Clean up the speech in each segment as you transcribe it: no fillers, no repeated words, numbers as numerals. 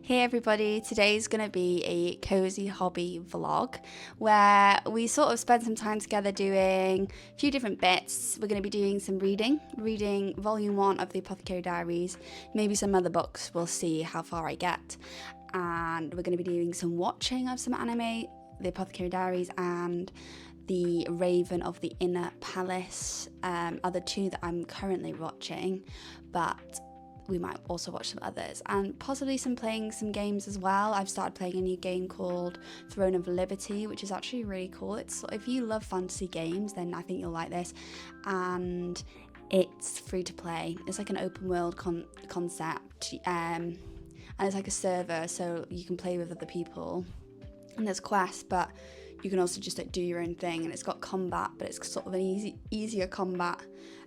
Hey everybody, today's going to be a cozy hobby vlog where we sort of spend some time together doing a few different bits. We're going to be doing some reading volume 1 of the Apothecary Diaries, maybe some other books, we'll see how far I get. And we're going to be doing some watching of some anime, the Apothecary Diaries and the Raven of the Inner Palace, are the two that I'm currently watching, but we might also watch some others and possibly playing some games as well. I've started playing a new game called Throne of Liberty, which is actually really cool. It's, if you love fantasy games, then I think you'll like this, and it's free to play. It's like an open world concept, and it's like a server, so you can play with other people, and there's quests, but you can also just do your own thing. And it's got combat, but it's sort of an easier combat,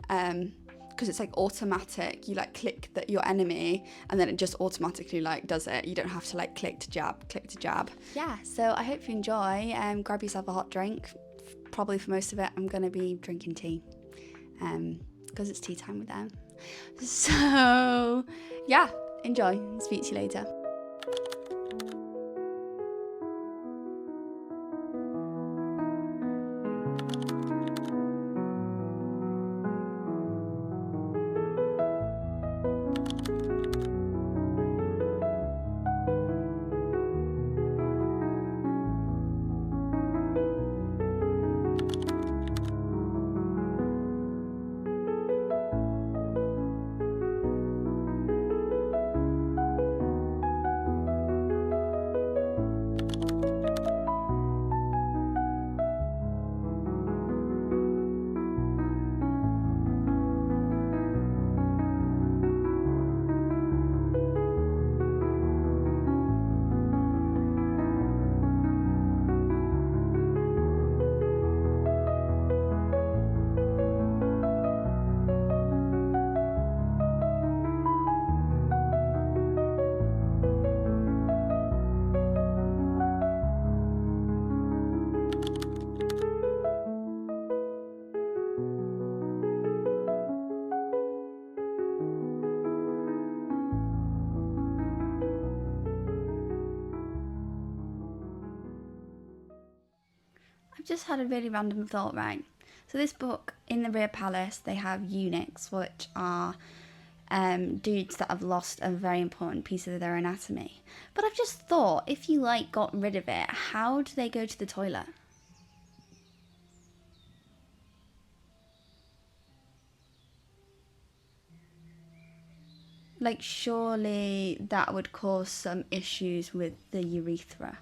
because it's like automatic. You click your enemy and then it just automatically does it. You don't have to click to jab. Yeah, so I hope you enjoy. Grab yourself a hot drink. Probably for most of it I'm gonna be drinking tea, because it's tea time with them. So yeah, enjoy. Speak to you later. I've just had a really random thought, right? So this book, in the Rear Palace, they have eunuchs, which are dudes that have lost a very important piece of their anatomy. But I've just thought, if you got rid of it, how do they go to the toilet? Surely that would cause some issues with the urethra,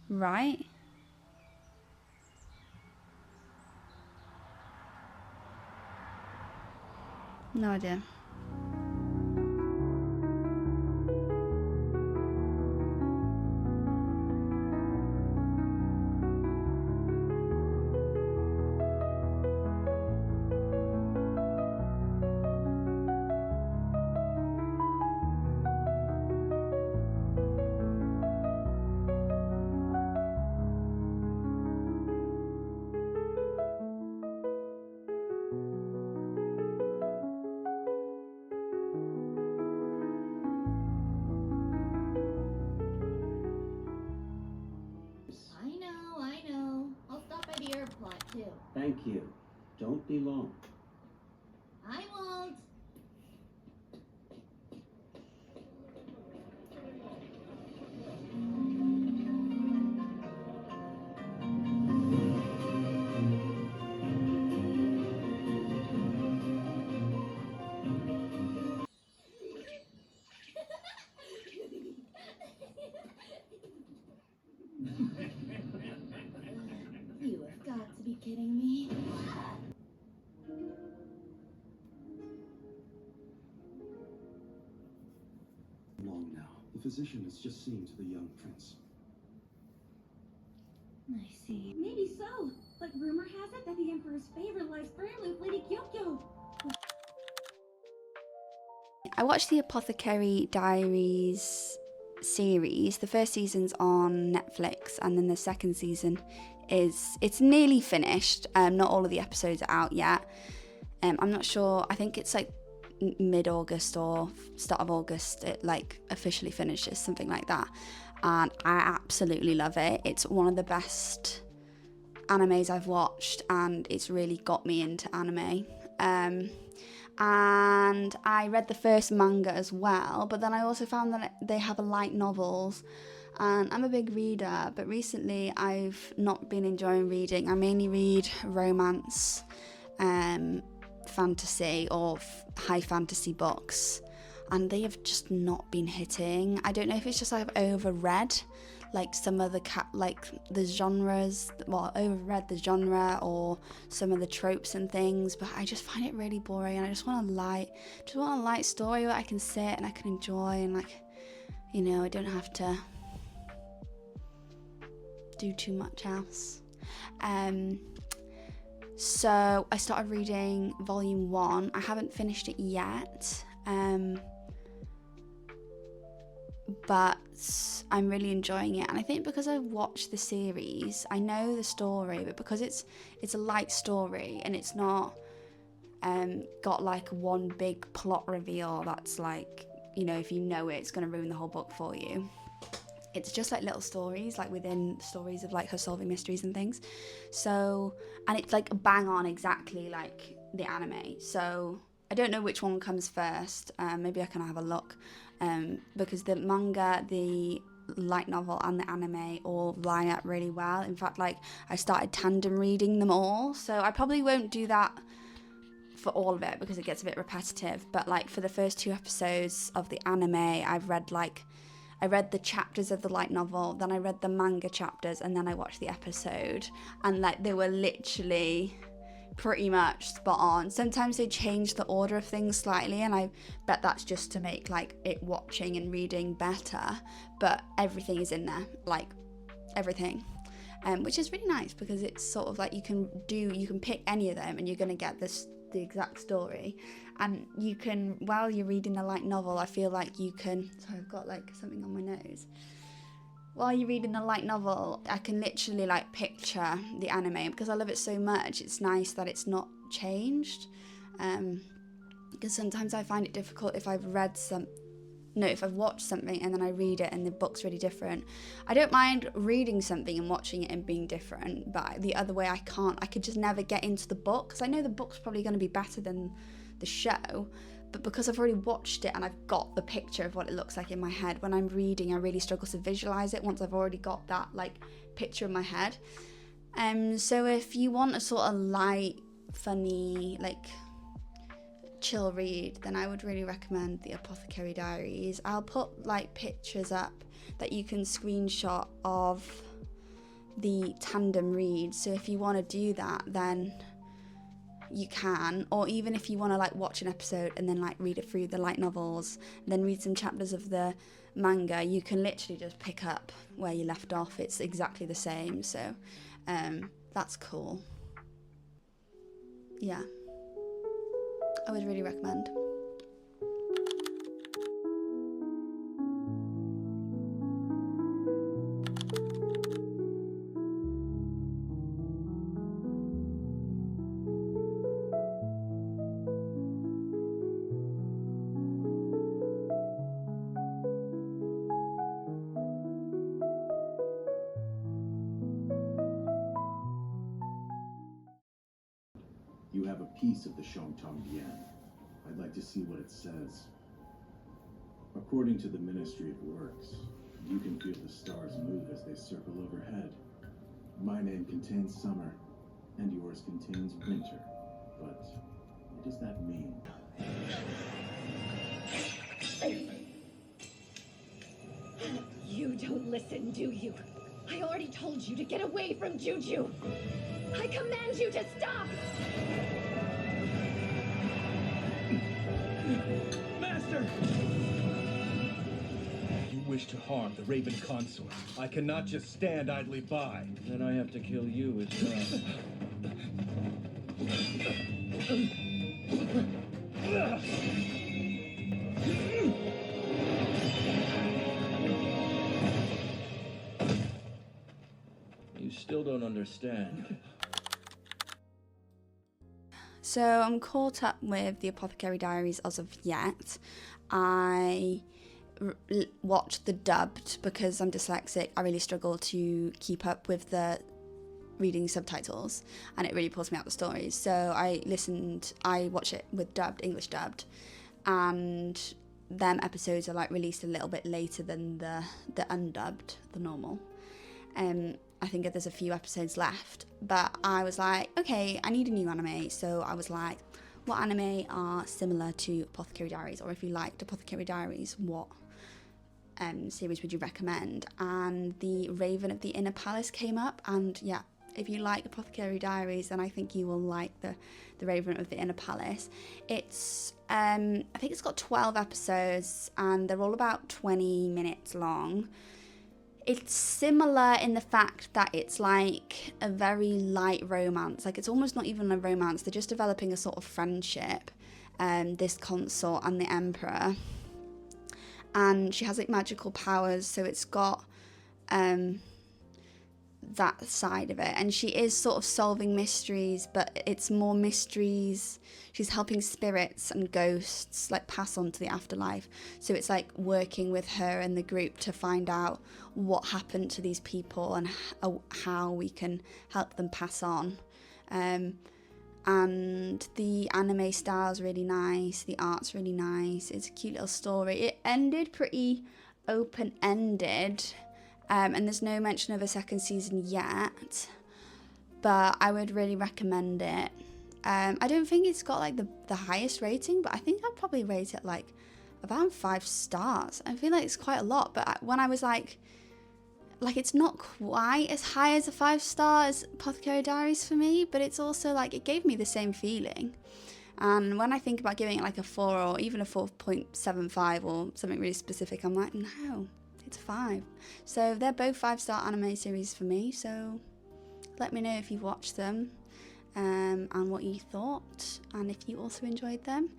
right? No idea. Too. Thank you. Don't be long. I won't. You have got to be kidding me. Long now. The physician has just seen to the young prince. I see. Maybe so, but rumor has it that the Emperor's favor lies firmly with Lady Kyokyo. I watched the Apothecary Diaries series. The first season's on Netflix, and then the second season it's nearly finished. Not all of the episodes are out yet. I'm not sure. I think it's mid-August or start of August it like officially finishes, something like that. And I absolutely love it. It's one of the best animes I've watched, and it's really got me into anime. And I read the first manga as well, but then I also found that they have light novels, and I'm a big reader, but recently I've not been enjoying reading. I mainly read romance, fantasy or high fantasy books, and they have just not been hitting. I don't know if it's just I've overread like some of the genres, overread the genre or some of the tropes and things, but I just find it really boring, and I just want a light story where I can sit and I can enjoy, and like, you know, I don't have to do too much else. So I started reading volume 1. I haven't finished it yet, but I'm really enjoying it. And I think because I've watched the series, I know the story, but because it's a light story and it's not got like one big plot reveal that's like, you know, if you know it, it's going to ruin the whole book for you. It's just like little stories, like within stories of like her solving mysteries and things. So, and it's like bang on exactly like the anime. So I don't know which one comes first. Maybe I can have a look, because the manga, the light novel and the anime all line up really well. In fact, like I started tandem reading them all. So I probably won't do that for all of it because it gets a bit repetitive. But like for the first 2 episodes of the anime, I read the chapters of the light novel, then I read the manga chapters, and then I watched the episode, and like they were literally pretty much spot on. Sometimes they change the order of things slightly, and I bet that's just to make like it watching and reading better, but everything is in there, like everything, which is really nice because it's sort of like you can pick any of them and you're going to get the exact story. And you can, while you're reading the light novel, I feel like you can, sorry, I've got like something on my nose. While you're reading the light novel, I can literally like picture the anime because I love it so much. It's nice that it's not changed, because sometimes I find it difficult if I've watched something and then I read it and the book's really different. I don't mind reading something and watching it and being different, but the other way I can't. I could just never get into the book because I know the book's probably going to be better than the show, but because I've already watched it and I've got the picture of what it looks like in my head, when I'm reading I really struggle to visualize it once I've already got that like picture in my head. So if you want a sort of light, funny, like chill read, then I would really recommend the Apothecary Diaries. I'll put like pictures up that you can screenshot of the tandem read, so if you want to do that then you can, or even if you want to like watch an episode and then like read it through the light novels and then read some chapters of the manga, you can literally just pick up where you left off. It's exactly the same, so that's cool. Yeah, I would really recommend. You have a piece of the Shongtong Dian. I'd like to see what it says. According to the Ministry of Works, you can feel the stars move as they circle overhead. My name contains summer, and yours contains winter. But what does that mean? You don't listen, do you? I already told you to get away from Juju. I command you to stop! Master! You wish to harm the Raven Consort. I cannot just stand idly by. Then I have to kill you as well. You still don't understand. So I'm caught up with the Apothecary Diaries as of yet. I watched the dubbed because I'm dyslexic. I really struggle to keep up with the reading subtitles, and it really pulls me out the stories. So I watch it with dubbed, English dubbed, and them episodes are like released a little bit later than the undubbed, the normal. I think there's a few episodes left, but I was like, okay, I need a new anime. So I was like, what anime are similar to Apothecary Diaries? Or if you liked Apothecary Diaries, what series would you recommend? And the Raven of the Inner Palace came up, and yeah, if you like Apothecary Diaries, then I think you will like the Raven of the Inner Palace. It's I think it's got 12 episodes, and they're all about 20 minutes long. It's similar in the fact that it's like a very light romance. Like, it's almost not even a romance. They're just developing a sort of friendship, this consort and the emperor. And she has like magical powers, so it's got that side of it. And she is sort of solving mysteries, but it's more mysteries. She's helping spirits and ghosts like pass on to the afterlife. So it's like working with her and the group to find out what happened to these people and how we can help them pass on. And the anime style's really nice, the art's really nice, it's a cute little story. It ended pretty open-ended, and there's no mention of a second season yet, but I would really recommend it. I don't think it's got like the highest rating, but I think I'd probably rate it like about 5 stars. I feel like it's quite a lot, but when I was like it's not quite as high as a 5 star as Apothecary Diaries for me, but it's also like it gave me the same feeling. And when I think about giving it like a 4 or even a 4.75 or something really specific, I'm like, no, it's a 5. So they're both 5-star anime series for me. So let me know if you've watched them and what you thought, and if you also enjoyed them.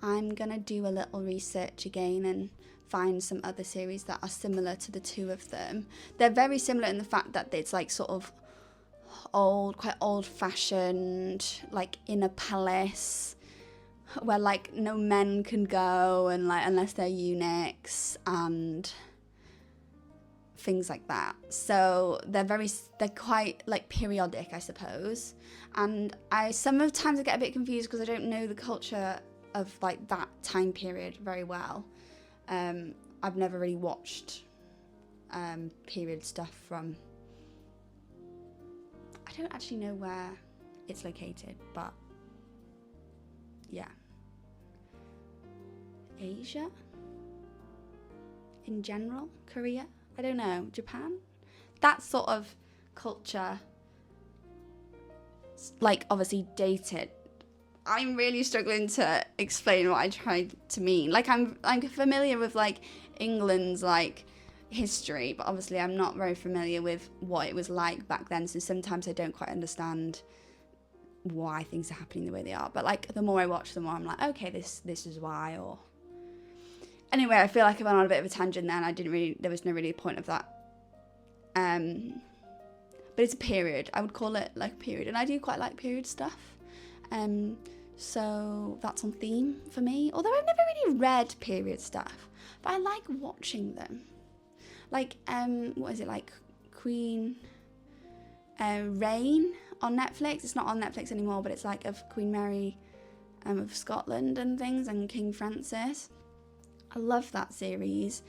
I'm gonna do a little research again and find some other series that are similar to the two of them. They're very similar in the fact that it's like sort of quite old-fashioned, like in a palace where like no men can go, and like unless they're eunuchs and things like that. So they're quite like periodic, I suppose. And sometimes I get a bit confused because I don't know the culture of like that time period very well. I've never really watched period stuff from, I don't actually know where it's located, but yeah, Asia in general, Korea, I don't know, Japan, that sort of culture, like obviously dated. I'm really struggling to explain what I tried to mean. Like I'm familiar with like England's like history, but obviously I'm not very familiar with what it was like back then. So sometimes I don't quite understand why things are happening the way they are. But like the more I watch, the more I'm like, okay, this is why. Or anyway, I feel like I went on a bit of a tangent then. There was no really point of that. But it's a period. I would call it like a period, and I do quite like period stuff. So that's on theme for me. Although I've never really read period stuff, but I like watching them. Like, what is it, like Queen Reign on Netflix? It's not on Netflix anymore, but it's like of Queen Mary of Scotland and things, and King Francis. I love that series.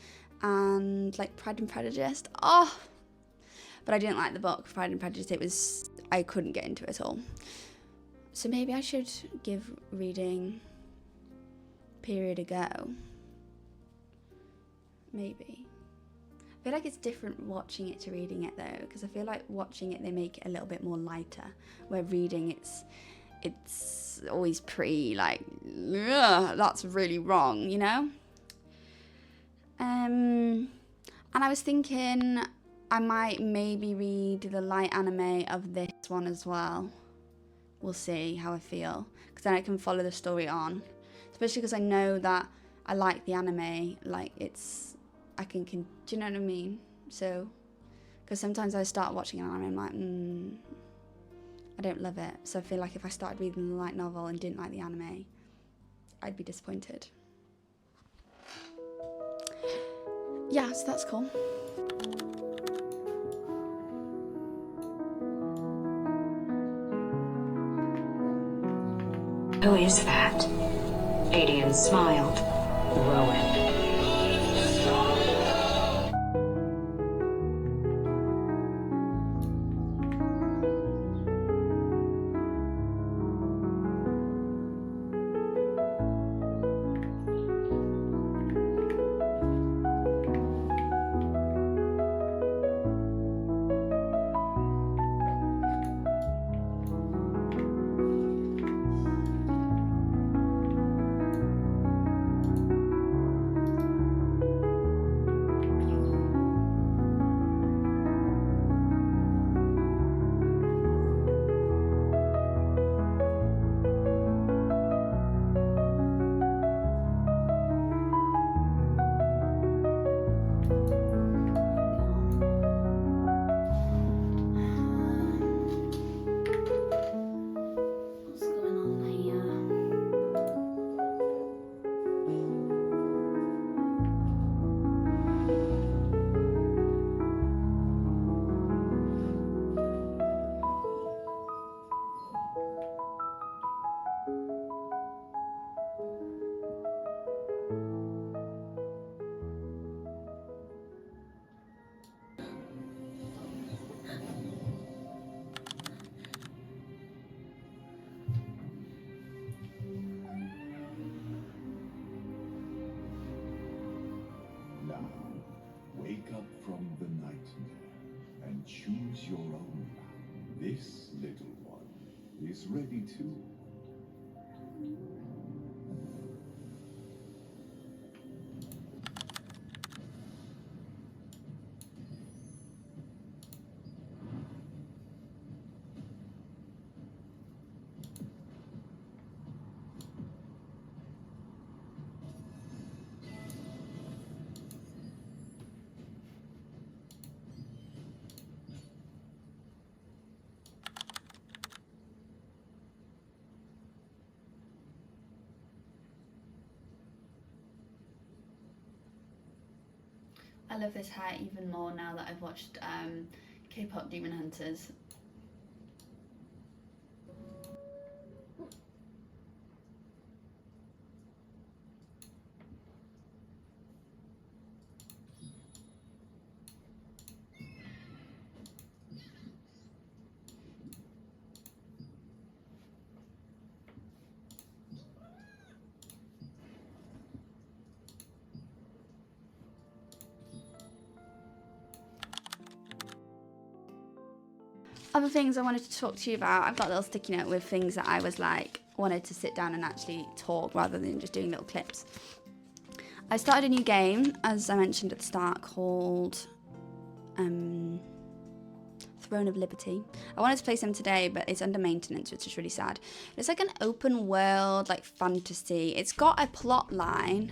And like Pride and Prejudice. Oh! But I didn't like the book, Pride and Prejudice. I couldn't get into it at all. So maybe I should give reading period a go. Maybe. I feel like it's different watching it to reading it though, because I feel like watching it they make it a little bit more lighter, where reading it's always pretty like, ugh, that's really wrong, you know? And I was thinking I might maybe read the light anime of this one as well. We'll see how I feel, because then I can follow the story on, especially because I know that I like the anime, like I can do you know what I mean? So because sometimes I start watching an anime, I'm like I don't love it. So I feel like if I started reading the light novel and didn't like the anime, I'd be disappointed. Yeah, so that's cool. Who is that? Adian smiled. Rowan. What's going on here? Now, wake up from the nightmare and choose your own. This little one is ready too. I love this hair even more now that I've watched K-pop Demon Hunters. Other things I wanted to talk to you about, I've got a little sticky note with things that I was like, wanted to sit down and actually talk rather than just doing little clips. I started a new game, as I mentioned at the start, called Throne of Liberty. I wanted to play some today, but it's under maintenance, which is really sad. It's like an open world, like fantasy. It's got a plot line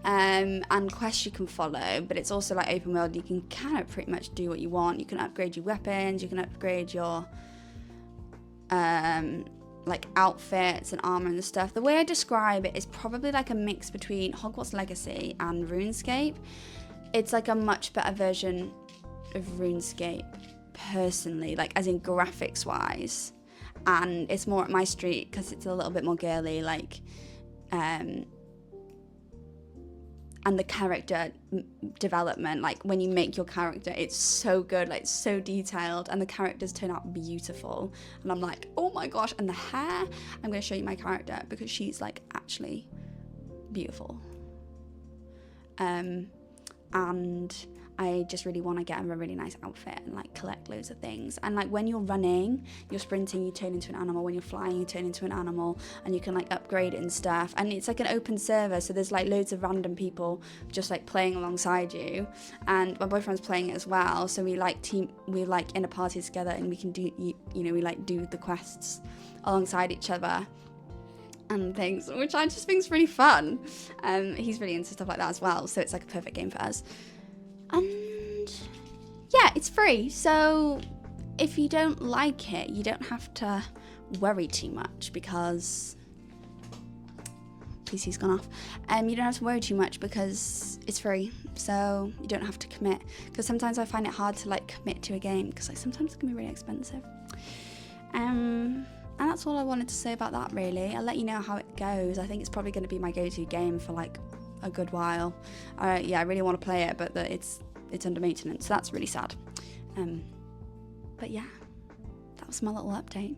and quests you can follow, but it's also like open world. You can kind of pretty much do what you want. You can upgrade your weapons, you can upgrade your like outfits and armor and stuff. The way I describe it is probably like a mix between Hogwarts Legacy and RuneScape. It's like a much better version of RuneScape personally, like as in graphics wise, and it's more at my street because it's a little bit more girly, like and the character development, like when you make your character, it's so good, like so detailed, and the characters turn out beautiful, and I'm like, oh my gosh. And the hair, I'm going to show you my character because she's like actually beautiful, and I just really want to get her a really nice outfit and like collect loads of things. And like when you're running, you're sprinting, you turn into an animal. When you're flying, you turn into an animal, and you can like upgrade it and stuff. And it's like an open server, so there's like loads of random people just like playing alongside you. And my boyfriend's playing it as well, so we like in a party together, and we can do we like do the quests alongside each other and things, which I just think is really fun. He's really into stuff like that as well, so it's like a perfect game for us. And yeah, it's free, so if you don't like it, you don't have to worry too much because PC's gone off. You don't have to worry too much because it's free, so you don't have to commit. Because sometimes I find it hard to like commit to a game because like sometimes it can be really expensive. And that's all I wanted to say about that really. I'll let you know how it goes. I think it's probably going to be my go-to game for like a good while. Yeah, I really want to play it, but it's under maintenance, so that's really sad. But yeah, that was my little update.